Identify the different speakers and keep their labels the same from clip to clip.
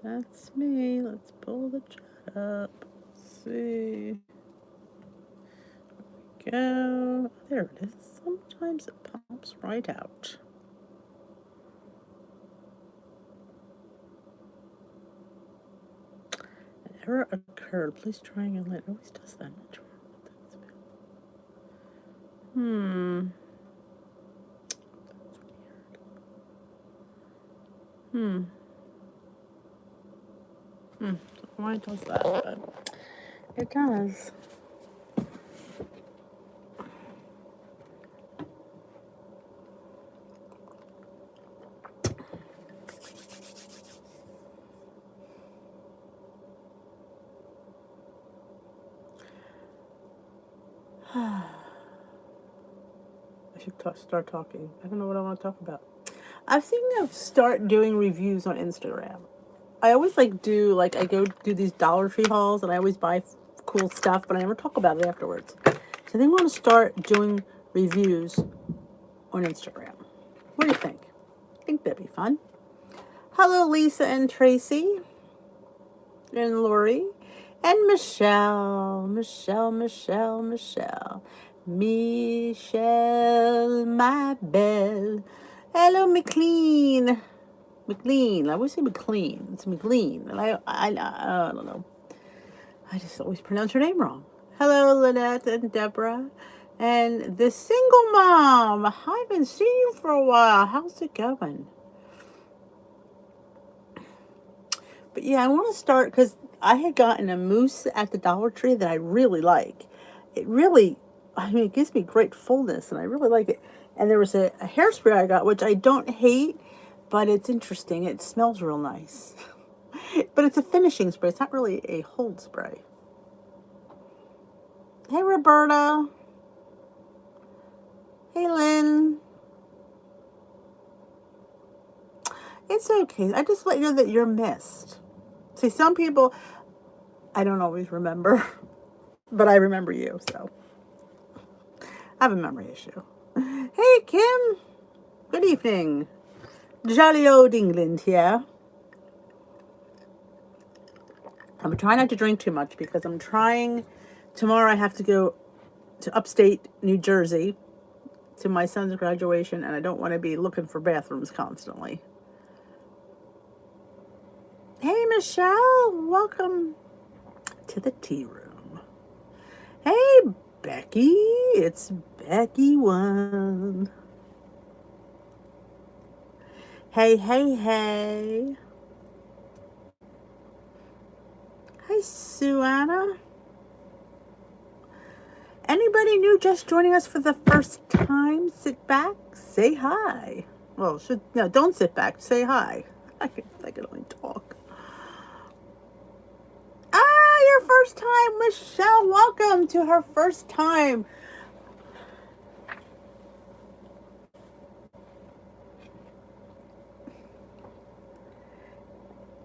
Speaker 1: That's me. Let's pull the chat up. Let's see. Go. There it is. Sometimes it pops right out. An error occurred. Please try again. It always does that. Not sure what that's about. That's weird. Why does that? But it does. I should start talking. I don't know what I want to talk about. I've seen them start doing reviews on Instagram. I always I go do these Dollar Tree hauls and I always buy cool stuff, but I never talk about it afterwards. So I think I want to start doing reviews on Instagram. What do you think? I think that'd be fun. Hello, Lisa and Tracy and Lori and Michelle, my belle. Hello, McLean. I always say McLean. It's McLean, and I don't know. I just always pronounce her name wrong. Hello, Lynette and Deborah, and the single mom. I haven't seen you for a while. How's it going? But yeah, I want to start because I had gotten a mousse at the Dollar Tree that I really like. It really, it gives me great fullness, and I really like it. And there was a hairspray I got, which I don't hate, but it's interesting. It smells real nice. But it's a finishing spray. It's not really a hold spray. Hey, Roberta. Hey, Lynn. It's okay. I just let you know that you're missed. See, some people I don't always remember, but I remember you, so I have a memory issue. Hey, Kim. Good evening. Jolly old England here. I'm trying not to drink too much because tomorrow I have to go to upstate New Jersey to my son's graduation, and I don't want to be looking for bathrooms constantly. Hey, Michelle. Welcome to the tea room. Hey, Becky. It's Becky One. Hey. Hi, Suanna. Anybody new just joining us for the first time? Sit back, say hi. Well, don't sit back, say hi. I can only talk. Your first time, Michelle. Welcome to her first time.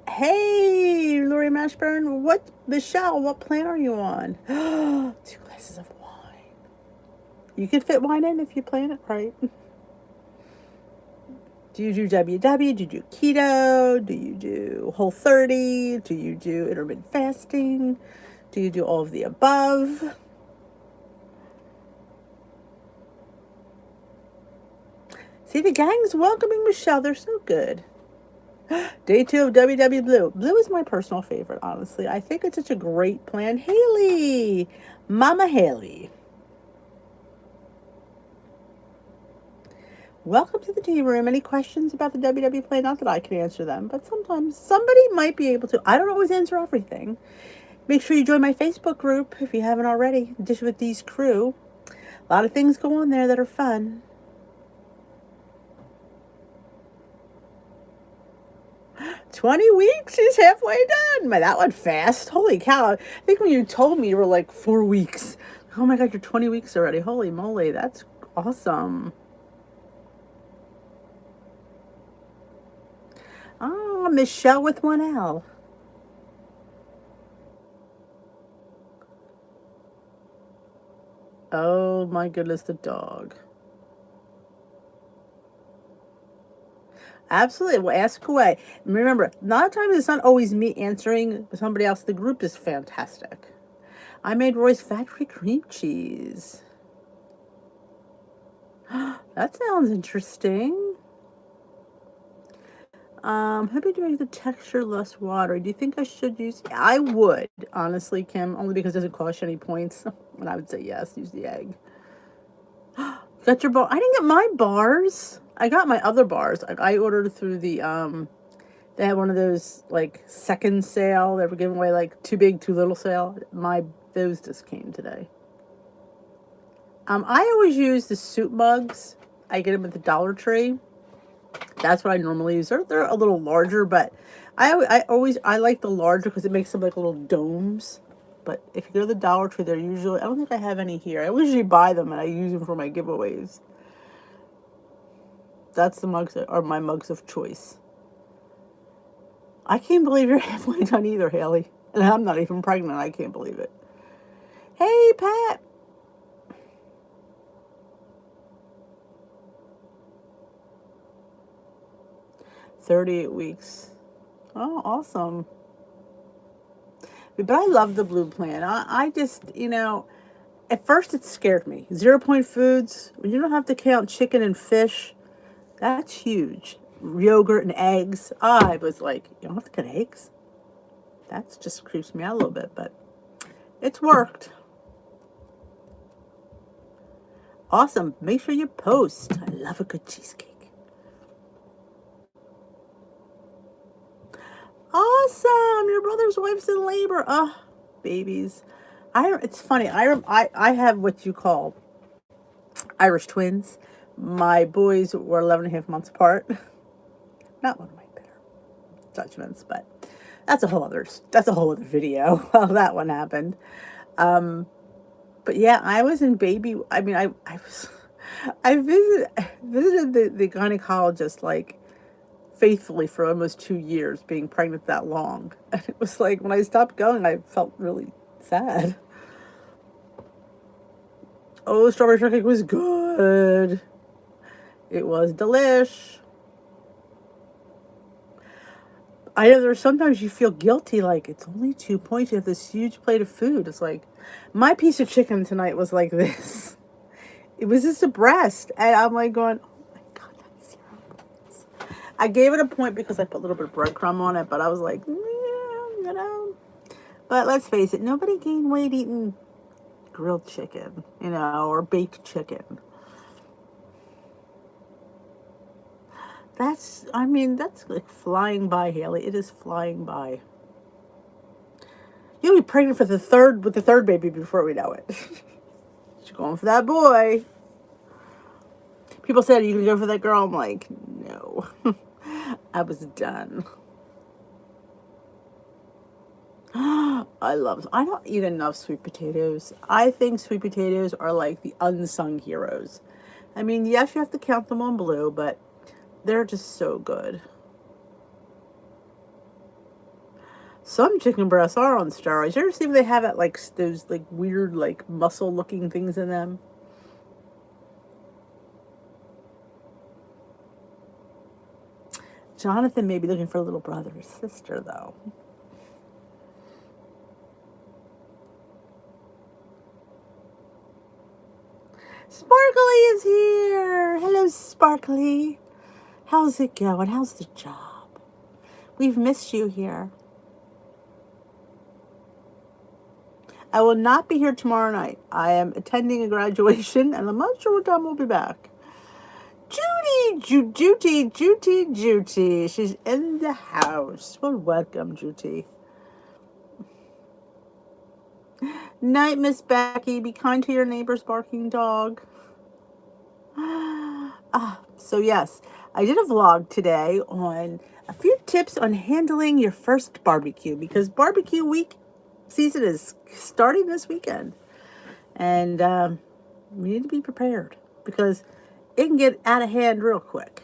Speaker 1: Hey, Lori Mashburn. Michelle, what plan are you on? 2 glasses of wine. You can fit wine in if you plan it right. Do you do WW? Do you do keto? Do you do Whole30? Do you do intermittent fasting? Do you do all of the above? See, the gang's welcoming Michelle. They're so good. Day 2 of WW Blue. Blue is my personal favorite, honestly. I think it's such a great plan. Haley! Mama Haley. Welcome to the tea room. Any questions about the WW plan? Not that I can answer them, but sometimes somebody might be able to. I don't always answer everything. Make sure you join my Facebook group if you haven't already. Dish with These crew. A lot of things go on there that are fun. 20 weeks? She's halfway done. That went fast. Holy cow. I think when you told me you were 4 weeks. Oh my God, you're 20 weeks already. Holy moly. That's awesome. Oh, Michelle with 1 L. Oh my goodness, the dog. Absolutely. Well, ask away. And remember, a lot of times it's not always me answering, but somebody else. The group is fantastic. I made Roy's factory cream cheese. That sounds interesting. Maybe to make the texture less watery. Do you think I should use? I would, honestly, Kim, only because it doesn't cost you any points. And I would say yes, use the egg. Got your bar? I didn't get my bars. I got my other bars. I ordered through the They had one of those like second sale. They were giving away like too big, too little sale. Those just came today. I always use the soup mugs. I get them at the Dollar Tree. That's what I normally use. They're a little larger, but I like the larger because it makes them like little domes. But if you go to the Dollar Tree, they're usually, I don't think I have any here. I usually buy them and I use them for my giveaways. That's the mugs that are my mugs of choice. I can't believe you're halfway done either, Haley. And I'm not even pregnant. I can't believe it. Hey, Pat. "38 weeks. Oh, awesome. But I love the blue plan. I just, at first it scared me. 0 point foods, when you don't have to count chicken and fish, that's huge. Yogurt and eggs. I was like, you don't have to cut eggs? That just creeps me out a little bit, but it's worked. Awesome. Make sure you post. I love a good cheesecake. Awesome. Your brother's wife's in labor. Oh, babies. It's funny. I have what you call Irish twins. My boys were 11 and a half months apart. Not one of my better judgments, but that's a whole other video how that one happened. But yeah, I was in baby. I mean, I visited the gynecologist like faithfully for almost 2 years, being pregnant that long. And it was like when I stopped going, I felt really sad. Oh, strawberry shortcake was good. It was delish. I know there's sometimes you feel guilty, like it's only 2 points. You have this huge plate of food. It's like my piece of chicken tonight was like this. It was just a breast, and I'm like going, oh my god, that's 0 points. I gave it a point because I put a little bit of breadcrumb on it, but I was like, yeah. But let's face it, nobody gained weight eating grilled chicken, or baked chicken. That's like flying by, Haley. It is flying by. You'll be pregnant with the third baby before we know it. She's going for that boy. People said, "Are you gonna go for that girl?" I'm like, no. I was done. I don't eat enough sweet potatoes. I think sweet potatoes are like the unsung heroes. I mean, yes, you have to count them on blue, but they're just so good. Some chicken breasts are on steroids. You ever see if they have it like those like weird like muscle looking things in them? Jonathan may be looking for a little brother or sister, though. Sparkly is here. Hello, Sparkly. How's it going? How's the job? We've missed you here. I will not be here tomorrow night. I am attending a graduation, and I'm not sure what time we'll be back. Judy. She's in the house. Well, welcome, Judy. Night, Miss Becky. Be kind to your neighbor's barking dog. So yes, I did a vlog today on a few tips on handling your first barbecue, because barbecue week season is starting this weekend, and we need to be prepared because it can get out of hand real quick.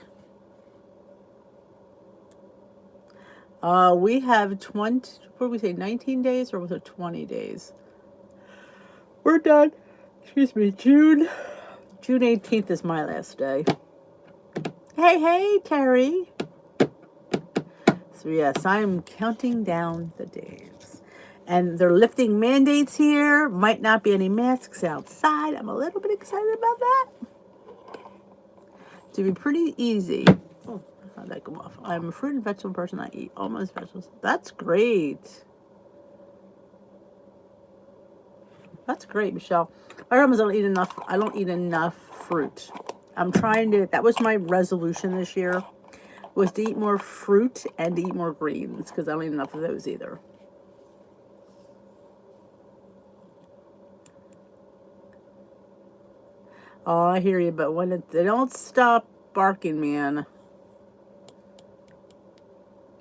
Speaker 1: We have 20, what did we say, 19 days, or was it 20 days? We're done. Excuse me, June 18th is my last day. Hey, Terry. So yes, I'm counting down the days. And they're lifting mandates here. Might not be any masks outside. I'm a little bit excited about that. To be pretty easy. Oh, how'd that go off? I'm a fruit and vegetable person. I eat almost vegetables. That's great. That's great, Michelle. I almost don't eat enough. I don't eat enough fruit. I'm trying to. That was my resolution this year, was to eat more fruit and to eat more greens, because I don't eat enough of those either. Oh, I hear you, but when they don't stop barking, man.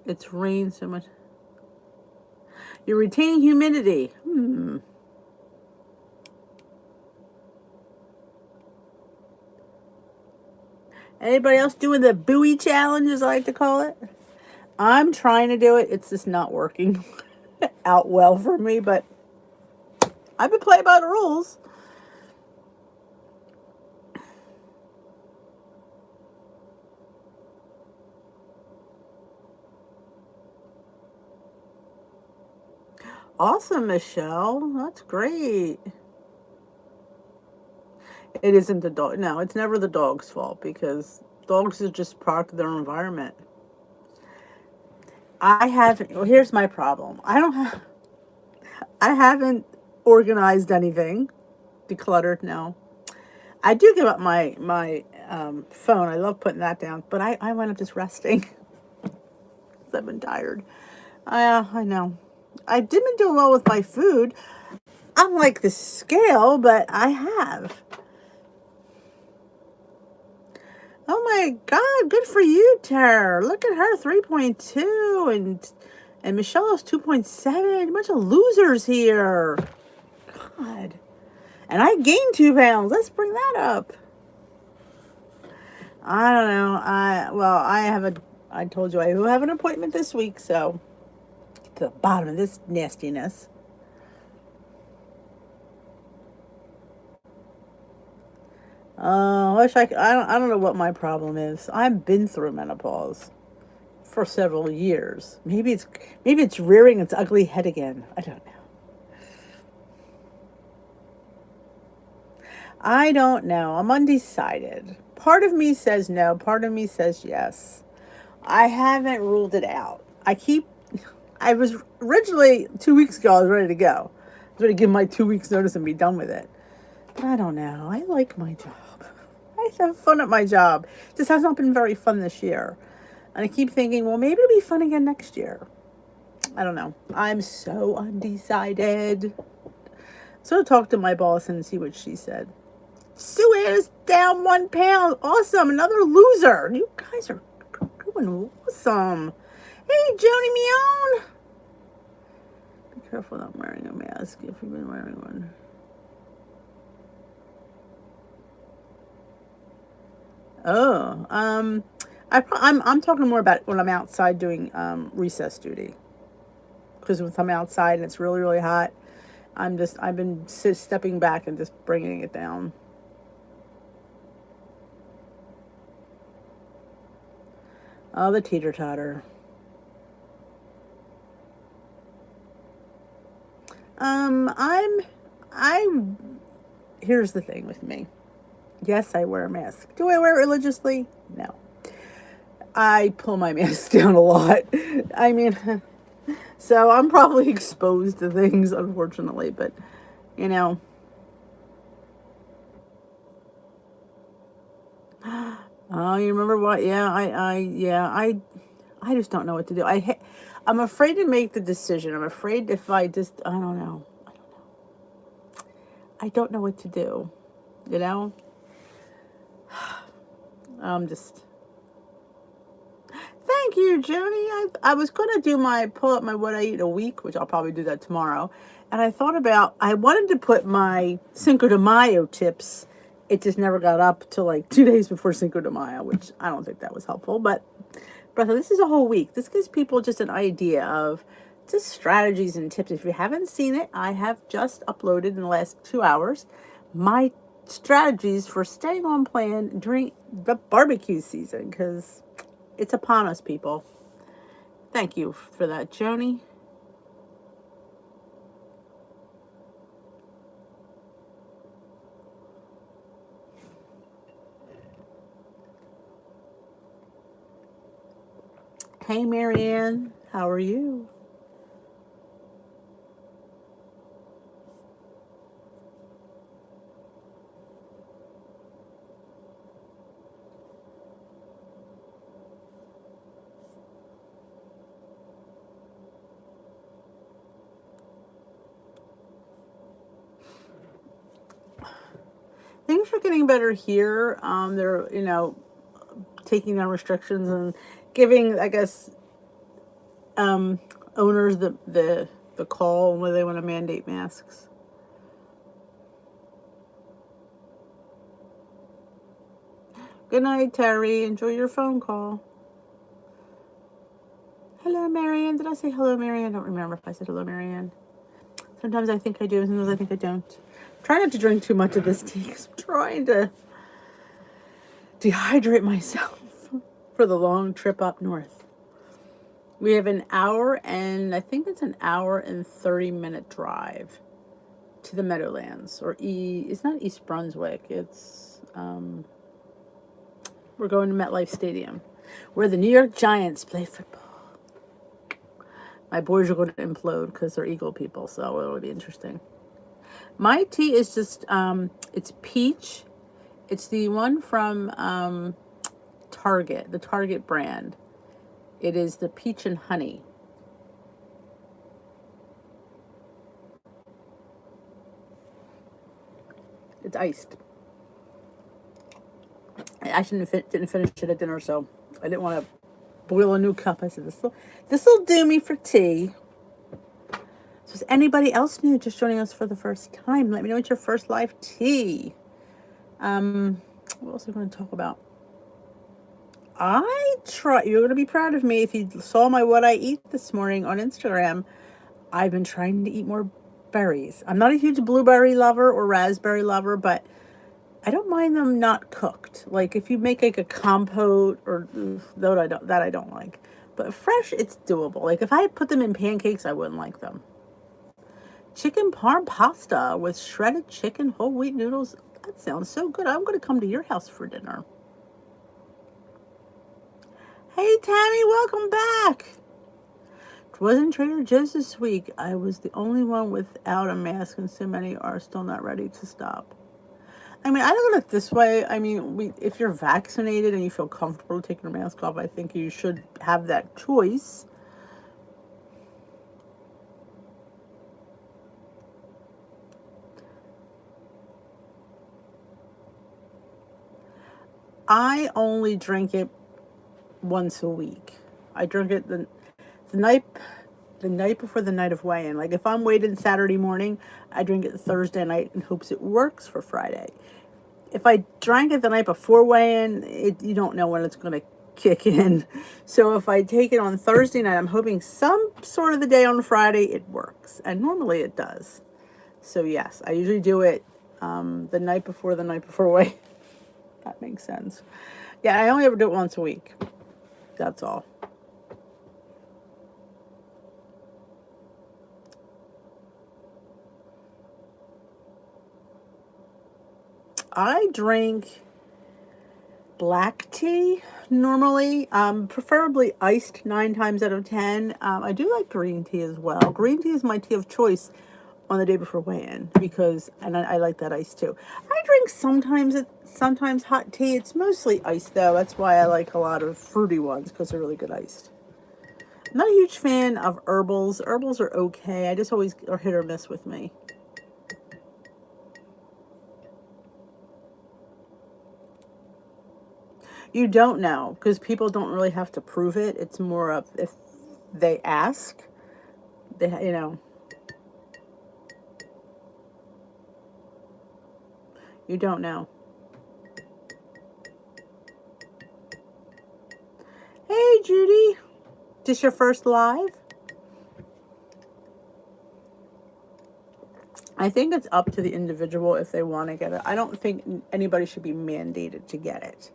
Speaker 1: It's rained so much. You're retaining humidity. Anybody else doing the buoy challenge, as I like to call it? I'm trying to do it. It's just not working out well for me, but I've been playing by the rules. Awesome, Michelle. That's great. It isn't the dog. No, it's never the dog's fault, because dogs are just product of their environment. I haven't. Well, here's my problem. I haven't organized anything, decluttered. No, I do give up my phone. I love putting that down, but I wind up just resting because I've been tired. I know. I didn't been doing well with my food. Unlike the scale, but I have. Oh my God, good for you, Tara. Look at her, 3.2, and Michelle's 2.7. A bunch of losers here. God. And I gained 2 pounds. Let's bring that up. I don't know. I told you I will have an appointment this week, so get to the bottom of this nastiness. I don't know what my problem is. I've been through menopause for several years. Maybe it's rearing its ugly head again. I don't know. I don't know. I'm undecided. Part of me says no, part of me says yes. I haven't ruled it out. I was originally 2 weeks ago, I was ready to go. I was ready to give my 2 weeks notice and be done with it. But I don't know. I like my job. I have fun at my job. It just has not been very fun this year. And I keep thinking, well, maybe it'll be fun again next year. I don't know. I'm so undecided. So I'll talk to my boss and see what she said. Sue is down 1 pound. Awesome. Another loser. You guys are doing awesome. Hey, Joni Meown. Be careful not wearing a mask if you've been wearing one. Oh, I'm talking more about when I'm outside doing recess duty. Because if I'm outside and it's really, really hot, I've been stepping back and just bringing it down. Oh, the teeter-totter. Here's the thing with me. Yes, I wear a mask. Do I wear it religiously? No. I pull my mask down a lot. I mean, so I'm probably exposed to things, unfortunately, but, you know. Oh, you remember what? Yeah, I just don't know what to do. I'm afraid to make the decision. I'm afraid if I just, I don't know. I don't know what to do, you know? I'm just... Thank you, Joni. I was going to pull up my what I eat a week, which I'll probably do that tomorrow. And I thought about, I wanted to put my Cinco de Mayo tips. It just never got up till like 2 days before Cinco de Mayo, which I don't think that was helpful. But this is a whole week. This gives people just an idea of just strategies and tips. If you haven't seen it, I have just uploaded in the last 2 hours my strategies for staying on plan during the barbecue season, because it's upon us, people. Thank you for that, Joni. Hey, Marianne. How are you? Things are getting better here. They're, taking down restrictions and giving, I guess, owners the call whether they want to mandate masks. Good night, Terry. Enjoy your phone call. Hello, Marianne. Did I say hello, Marianne? I don't remember if I said hello, Marianne. Sometimes I think I do, sometimes I think I don't. Try not to drink too much of this tea because I'm trying to dehydrate myself for the long trip up north. We have an hour and I think it's an hour and 30-minute drive to the Meadowlands, or it's not East Brunswick. It's we're going to MetLife Stadium, where the New York Giants play football. My boys are going to implode because they're Eagle people, so it'll be interesting. My tea is just it's peach. It's the one from Target, the Target brand. It is the peach and honey. It's iced. I actually didn't finish it at dinner, so I didn't want to boil a new cup. I said, this will do me for tea. So is anybody else new just joining us for the first time? Let me know it's your first live tea. What else are we going to talk about? You're going to be proud of me if you saw my what I eat this morning on Instagram. I've been trying to eat more berries. I'm not a huge blueberry lover or raspberry lover, but I don't mind them not cooked. Like if you make like a compote or that I don't like. But fresh, it's doable. Like if I put them in pancakes, I wouldn't like them. Chicken parm pasta with shredded chicken, whole wheat noodles. That sounds so good. I'm going to come to your house for dinner. Hey, Tammy, welcome back. It wasn't Trader Joe's this week. I was the only one without a mask, and so many are still not ready to stop. I mean, I look at it this way. I mean, if you're vaccinated and you feel comfortable taking your mask off, I think you should have that choice. I only drink it once a week. I drink it the night before the night of weigh-in. Like if I'm weighed in Saturday morning, I drink it Thursday night in hopes it works for Friday. If I drank it the night before weigh-in, you don't know when it's going to kick in. So if I take it on Thursday night, I'm hoping some sort of the day on Friday it works, and normally it does. So yes, I usually do it the night before weigh-in. That makes sense. Yeah, I only ever do it once a week. That's all. I drink black tea normally, preferably iced 9 times out of 10. I do like green tea as well. Green tea is my tea of choice on the day before weigh-in and I like that iced too. I drink sometimes hot tea. It's mostly iced though. That's why I like a lot of fruity ones because they're really good iced. I'm not a huge fan of herbals. Herbals are okay. I just always are hit or miss with me. You don't know because people don't really have to prove it. It's more of if they ask, you don't know. Hey, Judy. This your first live? I think it's up to the individual if they want to get it. I don't think anybody should be mandated to get it.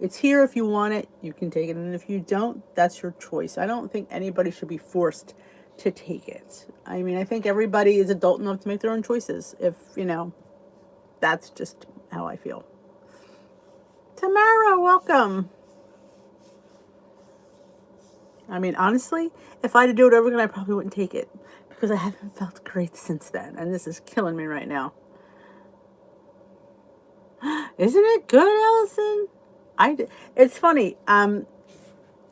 Speaker 1: It's here if you want it, you can take it. And if you don't, that's your choice. I don't think anybody should be forced to take it. I mean, I think everybody is adult enough to make their own choices. If, that's just how I feel. Tamara, welcome. I mean, honestly, if I had to do it over again, I probably wouldn't take it because I haven't felt great since then. And this is killing me right now. Isn't it good, Allison? It's funny. When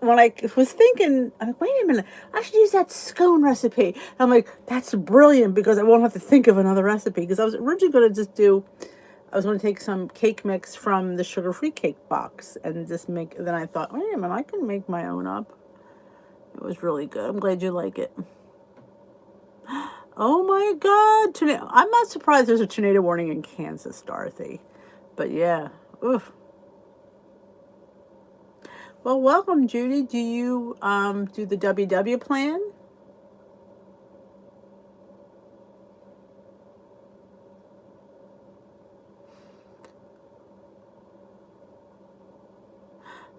Speaker 1: I was thinking, I'm like, wait a minute, I should use that scone recipe. And I'm like, that's brilliant because I won't have to think of another recipe. Because I was originally going to I was going to take some cake mix from the sugar-free cake box and just make, then I thought, wait a minute, I can make my own up. It was really good. I'm glad you like it. Oh my God. I'm not surprised there's a tornado warning in Kansas, Dorothy. But yeah, oof. Well, welcome, Judy. Do you do the WW plan?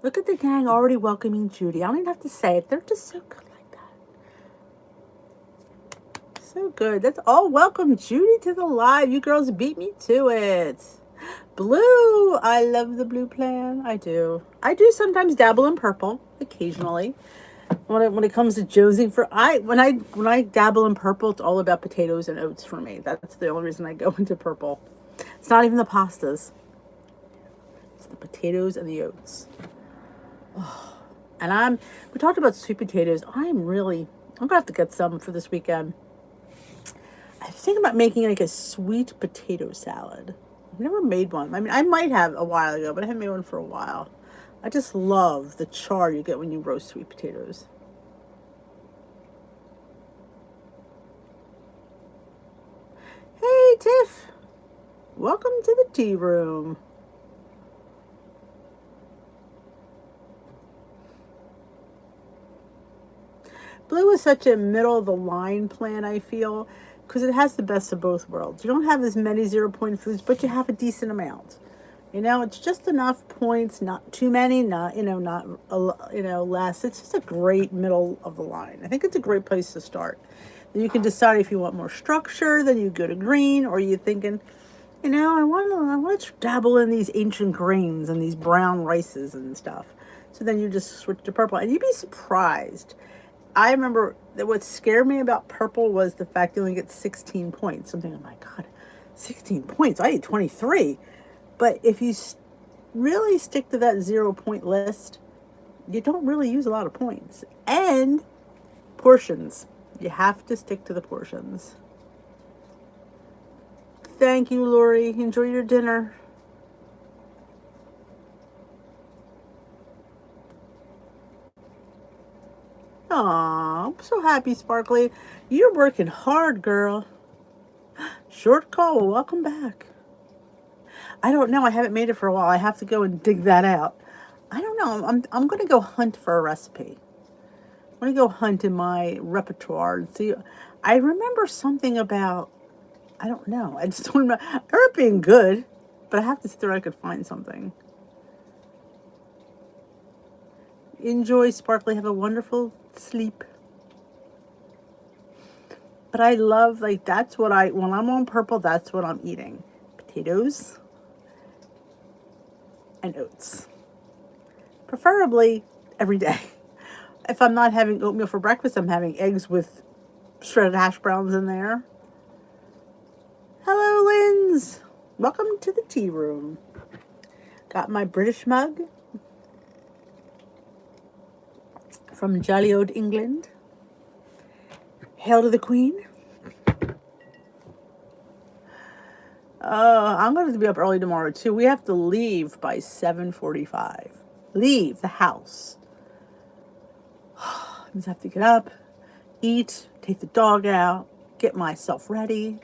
Speaker 1: Look at the gang already welcoming Judy. I don't even have to say it. They're just so good like that. So good. That's all. Welcome, Judy, to the live. You girls beat me to it. Blue. I love the blue plan. I do. I do sometimes dabble in purple occasionally. When it comes to jonesing for when I dabble in purple, it's all about potatoes and oats for me. That's the only reason I go into purple. It's not even the pastas. It's the potatoes and the oats. Oh. And we talked about sweet potatoes. I'm gonna have to get some for this weekend. I was thinking about making like a sweet potato salad. I've never made one. I mean, I might have a while ago, but I haven't made one for a while. I just love the char you get when you roast sweet potatoes. Hey, Tiff. Welcome to the tea room. Blue is such a middle of the line plan, I feel, because it has the best of both worlds. You don't have as many 0-point foods, but you have a decent amount. It's just enough points, not too many, not less. It's just a great middle of the line. I think it's a great place to start. Then you can decide if you want more structure, then you go to green, or you're thinking, I want to dabble in these ancient grains and these brown rices and stuff. So then you just switch to purple, and you'd be surprised. I remember that what scared me about purple was the fact you only get 16 points. Something, oh my God, 16 points. I need 23. But if you really stick to that 0-point list, you don't really use a lot of points. And portions. You have to stick to the portions. Thank you, Lori. Enjoy your dinner. Aw, I'm so happy, Sparkly. You're working hard, girl. Short call. Well, welcome back. I don't know. I haven't made it for a while. I have to go and dig that out. I don't know. I'm going to go hunt for a recipe. I'm going to go hunt in my repertoire and see. I remember something about, I don't know. I just don't remember. I remember being good, but I have to sit there. I could find something. Enjoy, Sparkly. Have a wonderful sleep. But I love, that's what when I'm on purple, that's what I'm eating. Potatoes and oats. Preferably every day. If I'm not having oatmeal for breakfast, I'm having eggs with shredded hash browns in there. Hello, Linz. Welcome to the tea room. Got my British mug from jolly old England. Hail to the Queen. I'm going to be up early tomorrow, too. We have to leave by 7:45. Leave the house. I just have to get up, eat, take the dog out, get myself ready.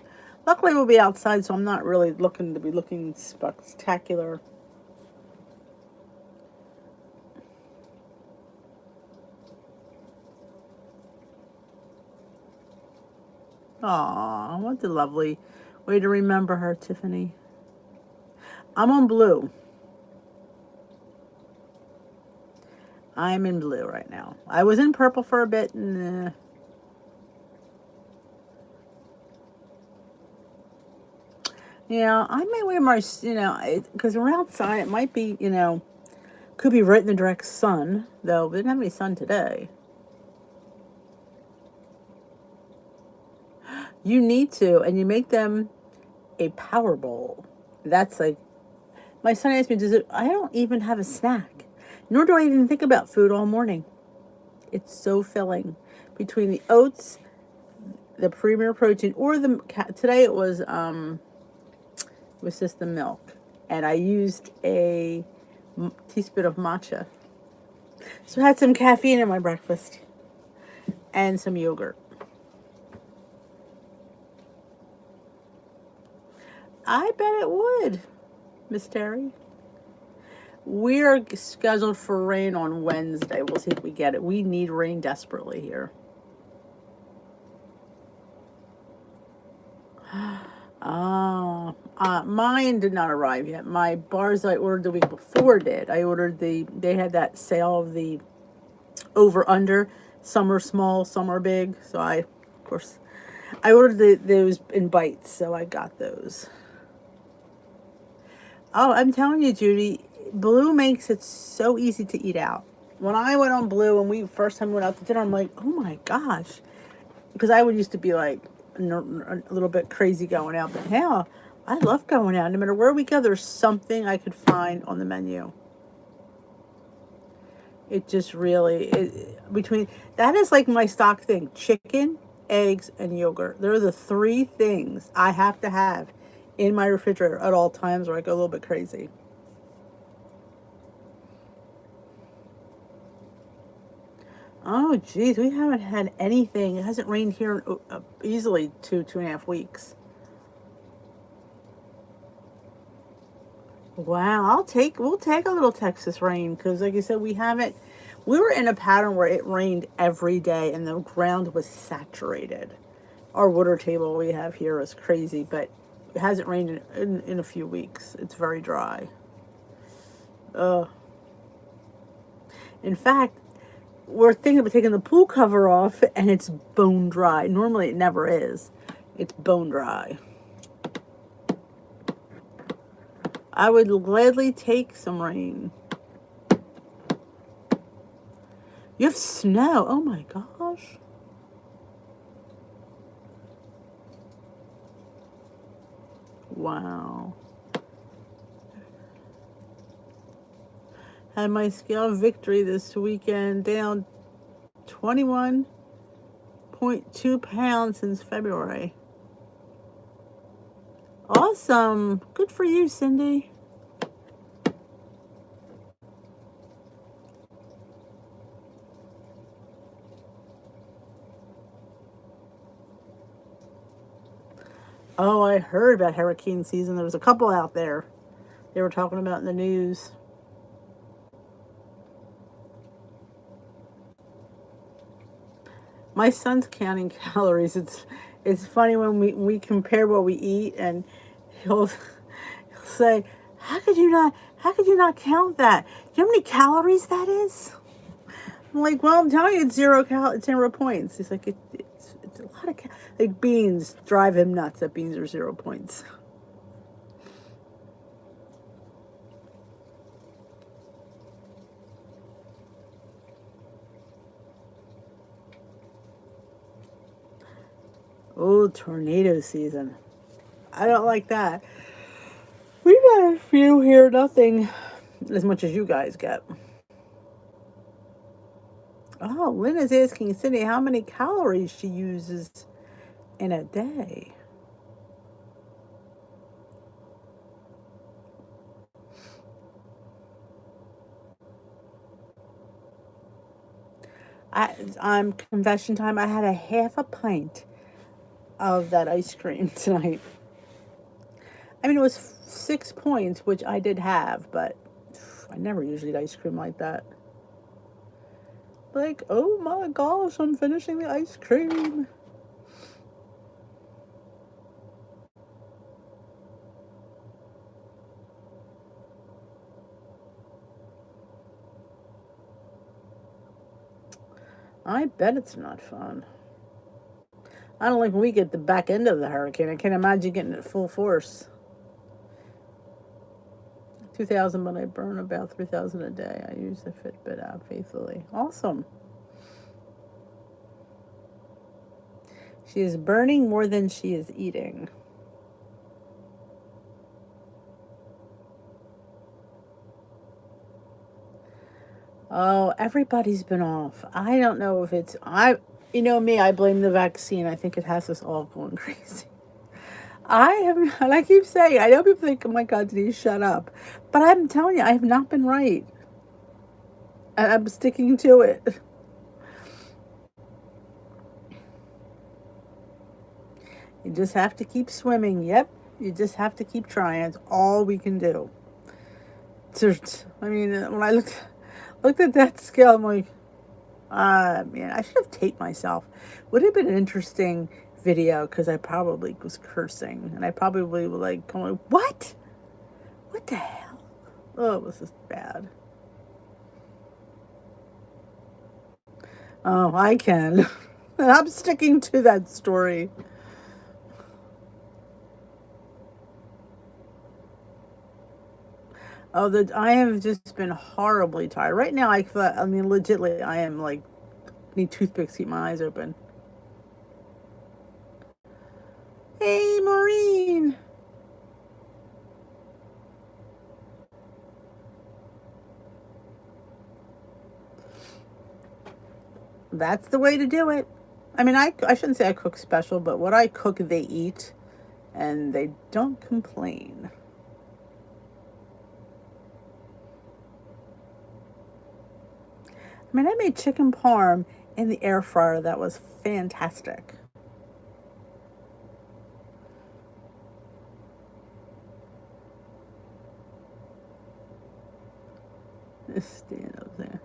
Speaker 1: Luckily, we'll be outside, so I'm not really looking spectacular. Aw, what a lovely way to remember her, Tiffany. I'm on blue. I'm in blue right now. I was in purple for a bit. Nah. Yeah, I may wear my, because we're outside. It might be, could be right in the direct sun, though. We didn't have any sun today. You need to, and you make them a power bowl. That's like, my son asked me, I don't even have a snack. Nor do I even think about food all morning. It's so filling. Between the oats, the premier protein, or today it was just the milk. And I used a teaspoon of matcha. So I had some caffeine in my breakfast and some yogurt. I bet it would, Miss Terry. We're scheduled for rain on Wednesday. We'll see if we get it. We need rain desperately here. Oh, mine did not arrive yet. My bars I ordered the week before did. I ordered they had that sale of the over under, some are small, some are big. So of course, I ordered those in bites, so I got those. Oh, I'm telling you, Judy, Blue makes it so easy to eat out. When I went on Blue and we first time we went out to dinner, I'm like, oh my gosh, because I would used to be like a little bit crazy going out, but now I love going out. No matter where we go, there's something I could find on the menu. It just really between that is like my stock thing: chicken, eggs, and yogurt. They're the three things I have to have in my refrigerator at all times, or I go a little bit crazy. Oh, geez, we haven't had anything. It hasn't rained here in, easily 2.5 weeks. Wow, we'll take a little Texas rain because, like I said, we haven't. We were in a pattern where it rained every day and the ground was saturated. Our water table we have here is crazy, but it hasn't rained in a few weeks. It's very dry. In fact, we're thinking about taking the pool cover off and it's bone dry. Normally it never is. It's bone dry. I would gladly take some rain. You have snow. Oh my gosh. Wow. Had my scale of victory this weekend, down 21.2 pounds since February. Awesome. Good for you, Cindy. Oh, I heard about hurricane season. There was a couple out there they were talking about in the news. My son's counting calories. It's funny when we compare what we eat, and he'll say, how could you not count that? Do you know how many calories that is? I'm like, well, I'm telling you, it's 0 points. He's like, it's a lot of like beans drive him nuts. That beans are 0 points. Oh, tornado season. I don't like that. We've had a few here, nothing as much as you guys get. Oh, Lynn is asking Cindy how many calories she uses in a day. On confession time, I had a half a pint of that ice cream tonight. I mean, it was 6 points, which I did have, but I never usually eat ice cream like that. Like, oh my gosh, I'm finishing the ice cream. I bet it's not fun. I don't like when we get the back end of the hurricane. I can't imagine getting it full force. 2,000, but I burn about 3,000 a day. I use the Fitbit app faithfully. Awesome. She is burning more than she is eating. Oh, everybody's been off. I don't know if it's you know me, I blame the vaccine. I think it has us all going crazy. I have, and I keep saying, I know people think, oh my God, did he shut up? But I'm telling you, I have not been right. And I'm sticking to it. You just have to keep swimming. Yep. You just have to keep trying. It's all we can do. I mean, when I looked at that scale, I'm like, man, I should have taped myself. Would have been an interesting video because I probably was cursing and I probably was like going, what? What the hell? Oh, it was just bad. Oh, I can. And I'm sticking to that story. Oh, I have just been horribly tired. Right now, I mean, legitly, I am like, need toothpicks to keep my eyes open. Hey, Maureen. That's the way to do it. I mean, I shouldn't say I cook special, but what I cook, they eat, and they don't complain. I mean, I made chicken parm in the air fryer. That was fantastic. Just stand up there.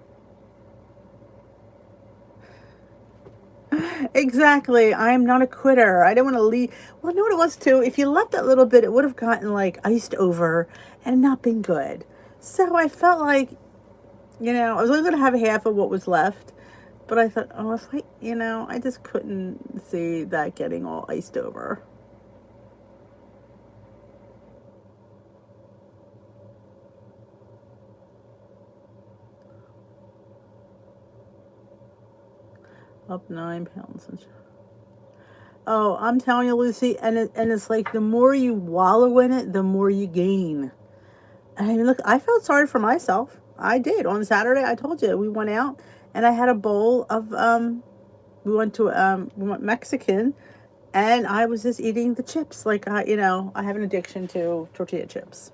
Speaker 1: Exactly. I am not a quitter. I don't want to leave. Well, know what it was too? If you left that little bit, it would have gotten like iced over and not been good. So I felt like, I was only going to have half of what was left. But I thought, oh, if I just couldn't see that getting all iced over. Up 9 pounds. Oh, I'm telling you, Lucy, and it's like the more you wallow in it, the more you gain. I mean, look, I felt sorry for myself. I did. On Saturday, I told you, we went out and I had a bowl of we went Mexican, and I was just eating the chips. Like I have an addiction to tortilla chips,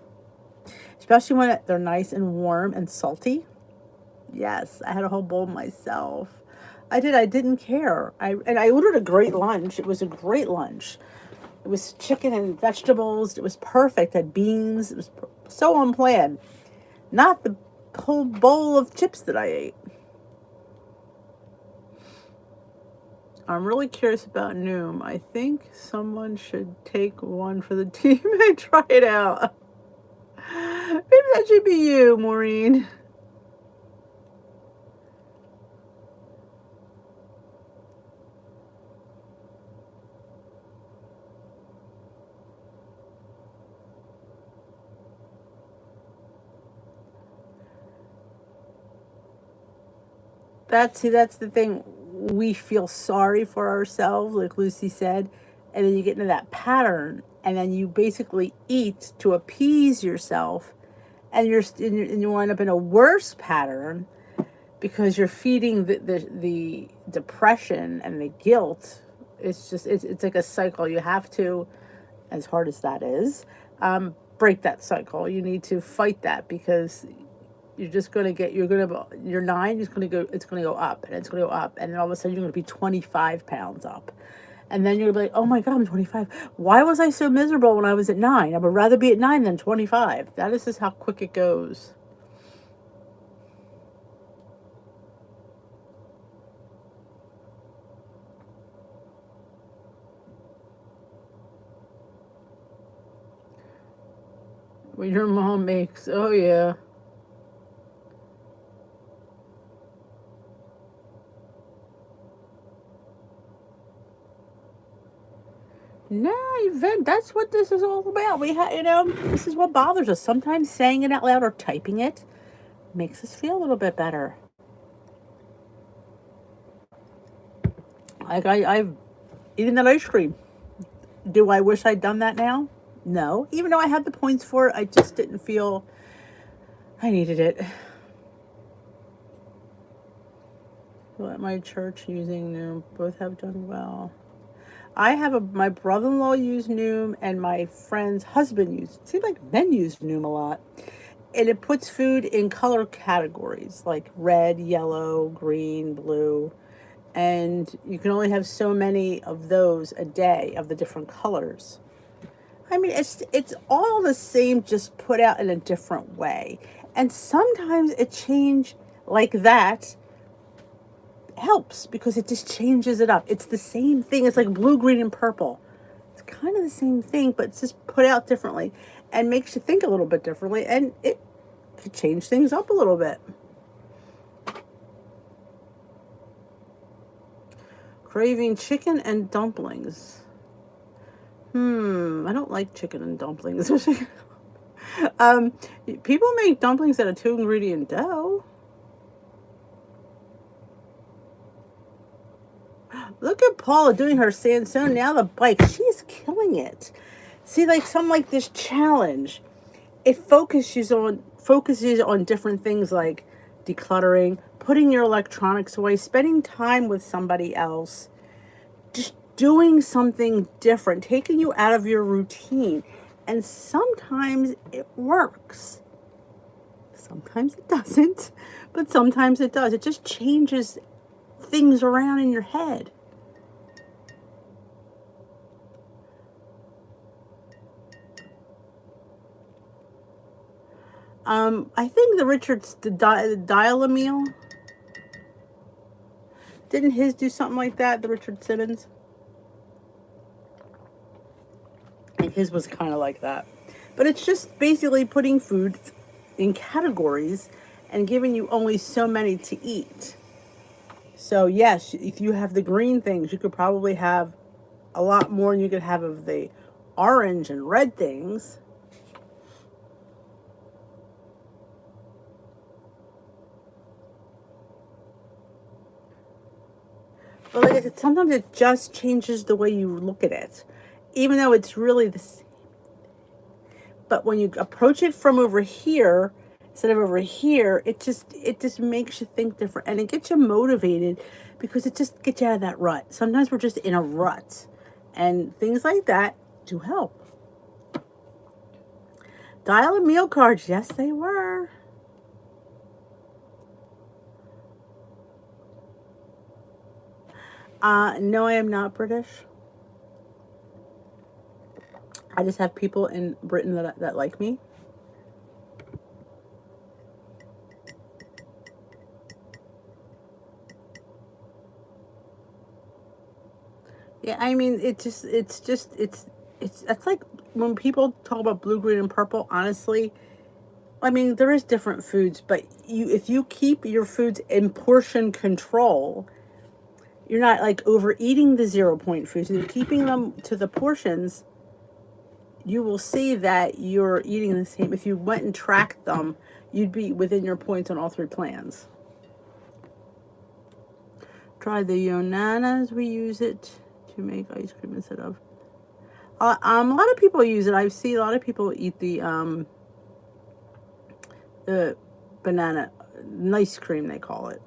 Speaker 1: especially when they're nice and warm and salty. Yes, I had a whole bowl myself. I did. I didn't care. I ordered a great lunch. It was a great lunch. It was chicken and vegetables. It was perfect. It had beans. It was so on plan. Not the whole bowl of chips that I ate. I'm really curious about Noom. I think someone should take one for the team and try it out. Maybe that should be you, Maureen. That's the thing. We feel sorry for ourselves, like Lucy said, and then you get into that pattern, and then you basically eat to appease yourself, and you wind up in a worse pattern because you're feeding the depression and the guilt. It's like a cycle. You have to, as hard as that is, break that cycle. You need to fight that because you're just going to get, your 9 is going to go, it's going to go up and it's going to go up. And then all of a sudden you're going to be 25 pounds up. And then you're going to be like, oh my God, I'm 25. Why was I so miserable when I was at 9? I would rather be at 9 than 25. That is just how quick it goes. What your mom makes. Oh, yeah. No, Yvette, that's what this is all about. This is what bothers us. Sometimes saying it out loud or typing it makes us feel a little bit better. Like I've eaten that ice cream. Do I wish I'd done that now? No. Even though I had the points for it, I just didn't feel I needed it. Well, at my church using Noom, both have done well. My brother-in-law used Noom and my friend's husband used. It seems like men use Noom a lot. And it puts food in color categories like red, yellow, green, blue. And you can only have so many of those a day of the different colors. I mean, it's all the same, just put out in a different way. And sometimes a change like that helps because it just changes it up. It's the same thing. It's like blue, green, and purple. It's kind of the same thing, but it's just put out differently and makes you think a little bit differently, and it could change things up a little bit. Craving chicken and dumplings. I don't like chicken and dumplings. People make dumplings out of 2-ingredient dough. Look at Paula doing her Sansone now the bike. She's killing it. See, like something like this challenge, it focuses on different things like decluttering, putting your electronics away, spending time with somebody else, just doing something different, taking you out of your routine. And sometimes it works. Sometimes it doesn't, but sometimes it does. It just changes things around in your head. I think the Dial-A-Meal, didn't his do something like that, the Richard Simmons? I think his was kind of like that. But it's just basically putting food in categories and giving you only so many to eat. So yes, if you have the green things, you could probably have a lot more than you could have of the orange and red things. But like I said, sometimes it just changes the way you look at it, even though it's really the same. But when you approach it from over here instead of over here, it just makes you think different, and it gets you motivated because it just gets you out of that rut. Sometimes we're just in a rut, and things like that do help. Dial-A-Meal cards, yes, they were. No, I am not British. I just have people in Britain that like me. Yeah, I mean, it's that's like when people talk about blue, green, and purple. Honestly, I mean, there is different foods, but if you keep your foods in portion control, you're not like overeating the 0 point foods. You're keeping them to the portions. You will see that you're eating the same. If you went and tracked them, you'd be within your points on all 3 plans. Try the Yonanas. We use it to make ice cream instead of. A lot of people use it. I see a lot of people eat the banana nice cream, they call it.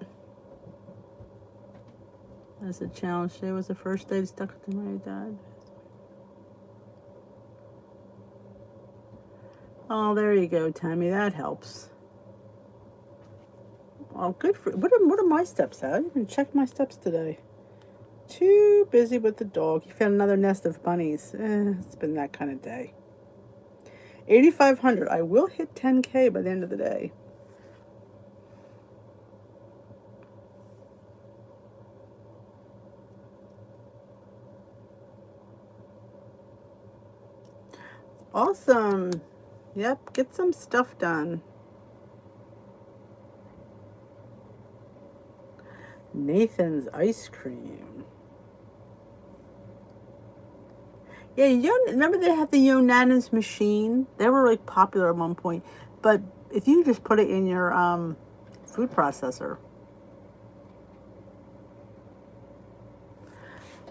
Speaker 1: That's a challenge. Today was the first day stuck to my dad. Oh, there you go, Tammy. That helps. Oh, good for what are my steps at? I didn't even check my steps today. Too busy with the dog. He found another nest of bunnies. It's been that kind of day. 8,500. I will hit 10K by the end of the day. Awesome. Yep, get some stuff done. Nathan's ice cream. Yeah, remember they had the unanimous machine? They were like popular at one point. But if you just put it in your food processor.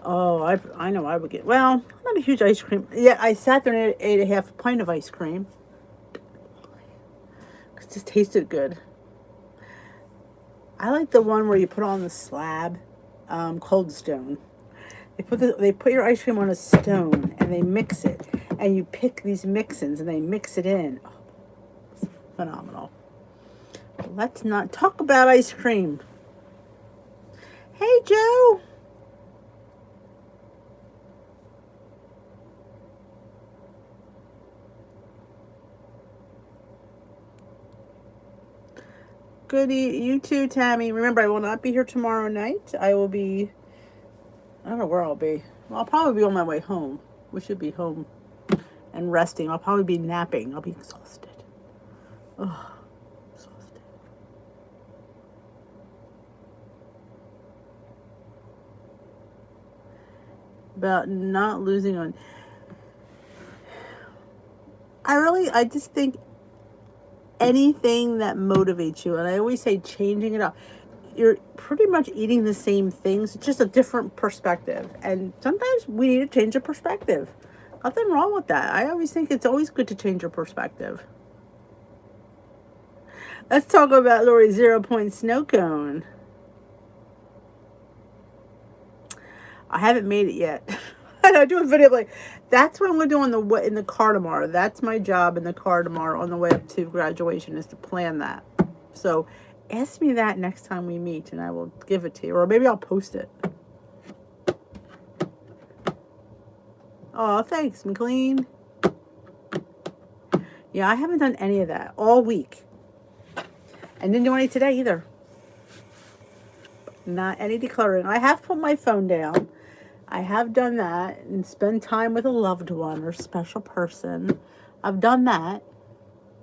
Speaker 1: Oh, I know I would get. Well, I'm not a huge ice cream. Yeah, I sat there and ate a half pint of ice cream. It just tasted good. I like the one where you put on the slab, Cold Stone. They put your ice cream on a stone and they mix it, and you pick these mix-ins and they mix it in. Oh, it's phenomenal. Let's not talk about ice cream. Hey, Joe. Good, you too, Tammy. Remember, I will not be here tomorrow night. I will be. I don't know where I'll be. Well, I'll probably be on my way home. We should be home and resting. I'll probably be napping. I'll be exhausted. Oh, exhausted. About not losing on. I just think anything that motivates you, and I always say changing it up. You're pretty much eating the same things, just a different perspective. And sometimes we need to change a perspective. Nothing wrong with that. I always think it's always good to change your perspective. Let's talk about Lori's 0 point snow cone. I haven't made it yet. I do a video like that's what I'm gonna do in the car tomorrow. That's my job in the car tomorrow on the way up to graduation is to plan that. So ask me that next time we meet and I will give it to you. Or maybe I'll post it. Oh, thanks, McLean. Yeah, I haven't done any of that all week. And didn't do any today either. Not any decluttering. I have put my phone down. I have done that and spend time with a loved one or special person. I've done that.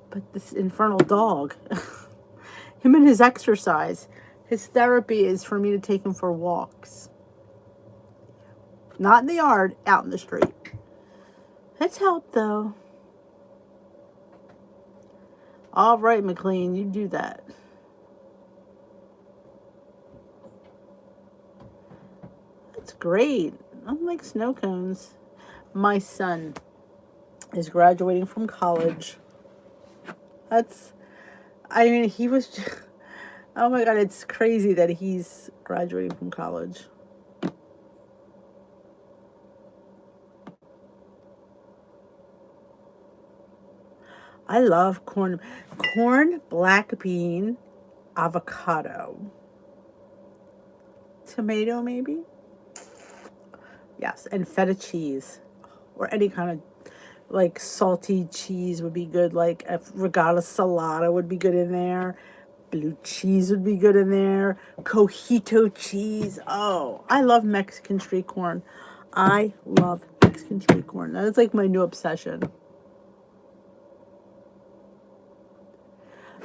Speaker 1: But this infernal dog, him and his exercise, his therapy is for me to take him for walks. Not in the yard, out in the street. It's helped though. All right, McLean, you do that. That's great. I like snow cones. My son is graduating from college. He was just, oh my God, it's crazy that he's graduating from college. I love corn, black bean, avocado, tomato maybe. Yes, and feta cheese, or any kind of like salty cheese would be good. Like a regatta salata would be good in there. Blue cheese would be good in there. Cojito cheese. Oh, I love Mexican street corn. I love Mexican street corn. That is like my new obsession.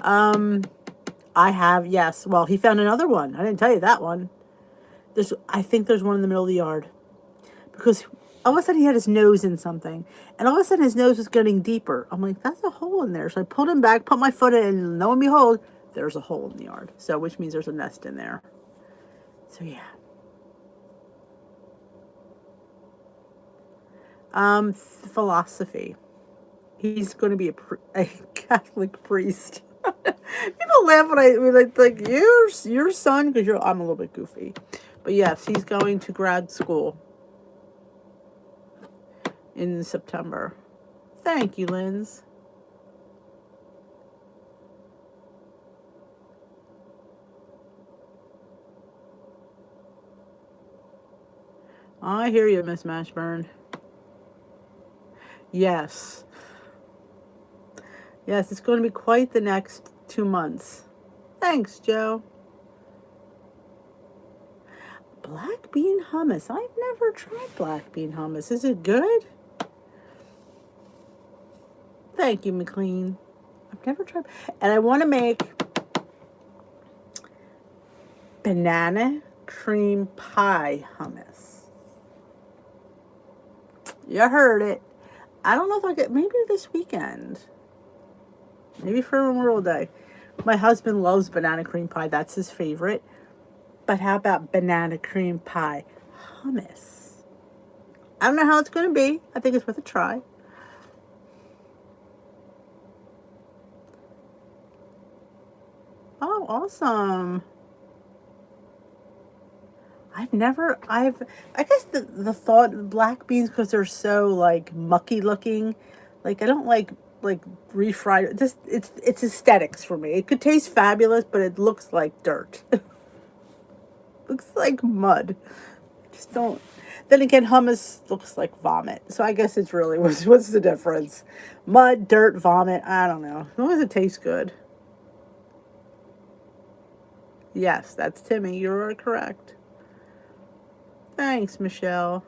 Speaker 1: I have, yes. Well, he found another one. I didn't tell you that one. I think there's one in the middle of the yard. Because all of a sudden he had his nose in something. And all of a sudden his nose was getting deeper. I'm like, that's a hole in there. So I pulled him back, put my foot in, and lo and behold, there's a hole in the yard. So, which means there's a nest in there. So, yeah. Philosophy. He's going to be a Catholic priest. People laugh when I like your son because I'm a little bit goofy, but yes, he's going to grad school in September. Thank you, Linz. I hear you, Miss Mashburn. Yes. Yes, it's going to be quite the next 2 months. Thanks, Joe. Black bean hummus. I've never tried black bean hummus. Is it good? Thank you, McLean. I've never tried. And I want to make banana cream pie hummus. You heard it. I don't know if I'll get, maybe this weekend. Maybe for Memorial Day. My husband loves banana cream pie. That's his favorite. But how about banana cream pie hummus? I don't know how it's going to be. I think it's worth a try. Oh, awesome. I guess the thought, black beans, because they're so like mucky looking, like I don't like refried, just it's aesthetics for me. It could taste fabulous, but it looks like dirt. Looks like mud. Just don't. Then again, hummus looks like vomit. So I guess it's really, what's the difference? Mud, dirt, vomit, I don't know. As long as it tastes good. Yes, that's Timmy. You're correct. Thanks, Michelle.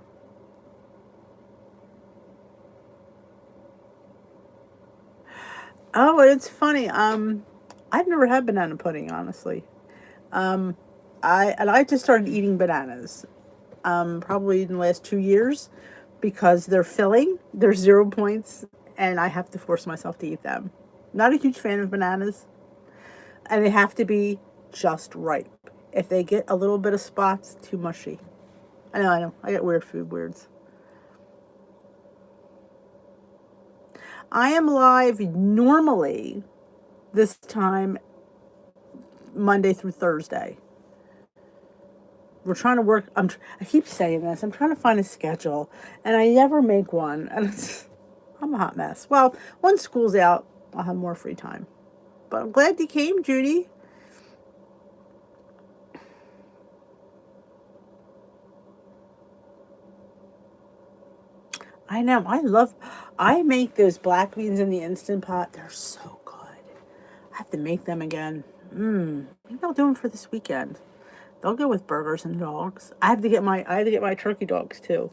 Speaker 1: Oh, and it's funny. I've never had banana pudding, honestly. Um, I just started eating bananas. Probably in the last 2 years, because they're filling. They're 0 points, and I have to force myself to eat them. Not a huge fan of bananas, and they have to be just ripe. If they get a little bit of spots, too mushy. I know. I get weird food weirds. I am live normally this time, Monday through Thursday. We're trying to work. I keep saying this. I'm trying to find a schedule, and I never make one. And I'm a hot mess. Well, once school's out, I'll have more free time. But I'm glad you came, Judy. I know. I make those black beans in the Instant Pot. They're so good. I have to make them again. Maybe I'll do them for this weekend. They'll go with burgers and dogs. I had to get my turkey dogs too,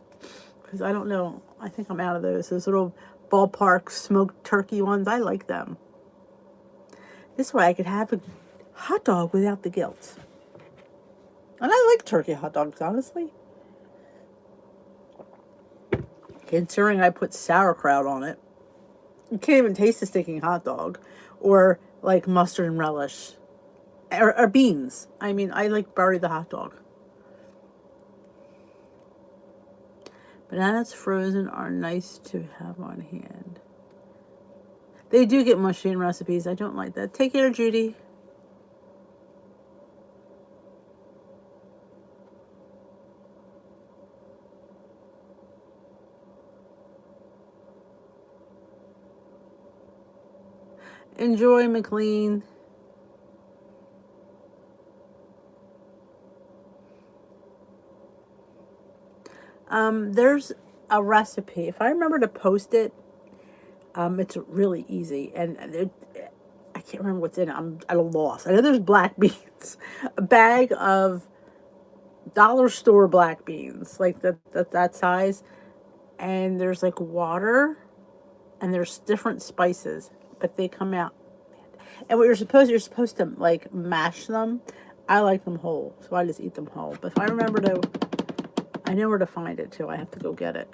Speaker 1: because I don't know. I think I'm out of those. Those little ballpark smoked turkey ones. I like them. This way I could have a hot dog without the guilt. And I like turkey hot dogs, honestly. Considering I put sauerkraut on it. You can't even taste the stinking hot dog. Or like mustard and relish. Or beans. I mean, I like bury the hot dog. Bananas frozen are nice to have on hand. They do get mushy in recipes. I don't like that. Take care, Judy. Enjoy, McLean. There's a recipe. If I remember to post it, it's really easy, and I can't remember what's in it. I'm at a loss. I know there's black beans, a bag of dollar store black beans, like that size, and there's like water, and there's different spices, but they come out. And what you're supposed to like mash them. I like them whole, so I just eat them whole. But if I remember to, I know where to find it too. I have to go get it.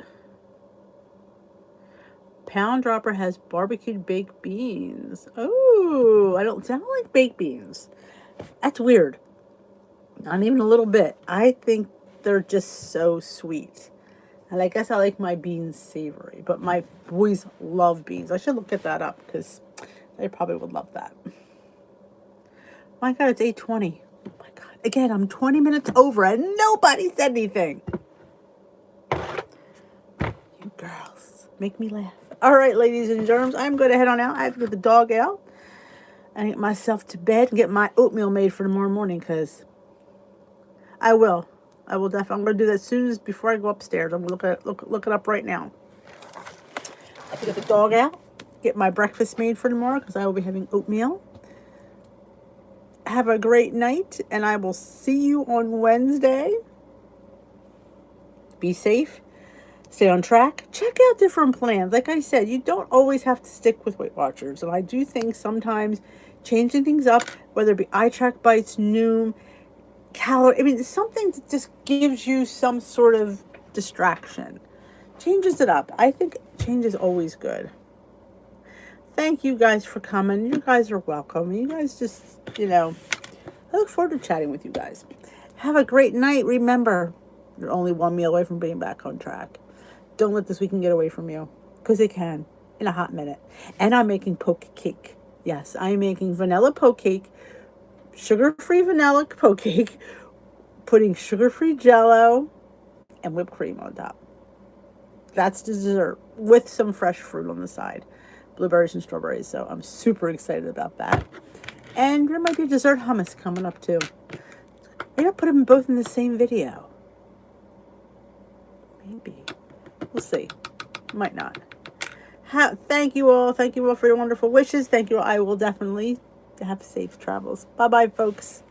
Speaker 1: Pound Dropper has barbecued baked beans. Oh, I don't like baked beans. That's weird. Not even a little bit. I think they're just so sweet. And I guess I like my beans savory. But my boys love beans. I should look at that up because they probably would love that. My God, it's 8:20. Oh my God. Again, I'm 20 minutes over and nobody said anything. You girls make me laugh. All right, ladies and germs, I'm going to head on out. I have to get the dog out and get myself to bed and get my oatmeal made for tomorrow morning, because I will. I will definitely. I'm going to do that as soon as before I go upstairs. I'm going to look it up right now. I have to get the dog out, get my breakfast made for tomorrow, because I will be having oatmeal. Have a great night, and I will see you on Wednesday. Be safe. Stay on track. Check out different plans. Like I said, you don't always have to stick with Weight Watchers. And I do think sometimes changing things up, whether it be eye track bites, Noom, calorie, I mean, something that just gives you some sort of distraction. changes it up. I think change is always good. Thank you guys for coming. You guys are welcome. You guys just, I look forward to chatting with you guys. Have a great night. Remember, you're only one meal away from being back on track. Don't let this weekend get away from you, because it can in a hot minute. And I'm making poke cake. Yes, I'm making vanilla poke cake, sugar-free vanilla poke cake, putting sugar-free Jell-O and whipped cream on top. That's dessert with some fresh fruit on the side, blueberries and strawberries. So I'm super excited about that. And there might be dessert hummus coming up too. Maybe I'll put them both in the same video. Maybe. We'll see. Might not. Thank you all. Thank you all for your wonderful wishes. Thank you all. I will definitely have safe travels. Bye-bye, folks.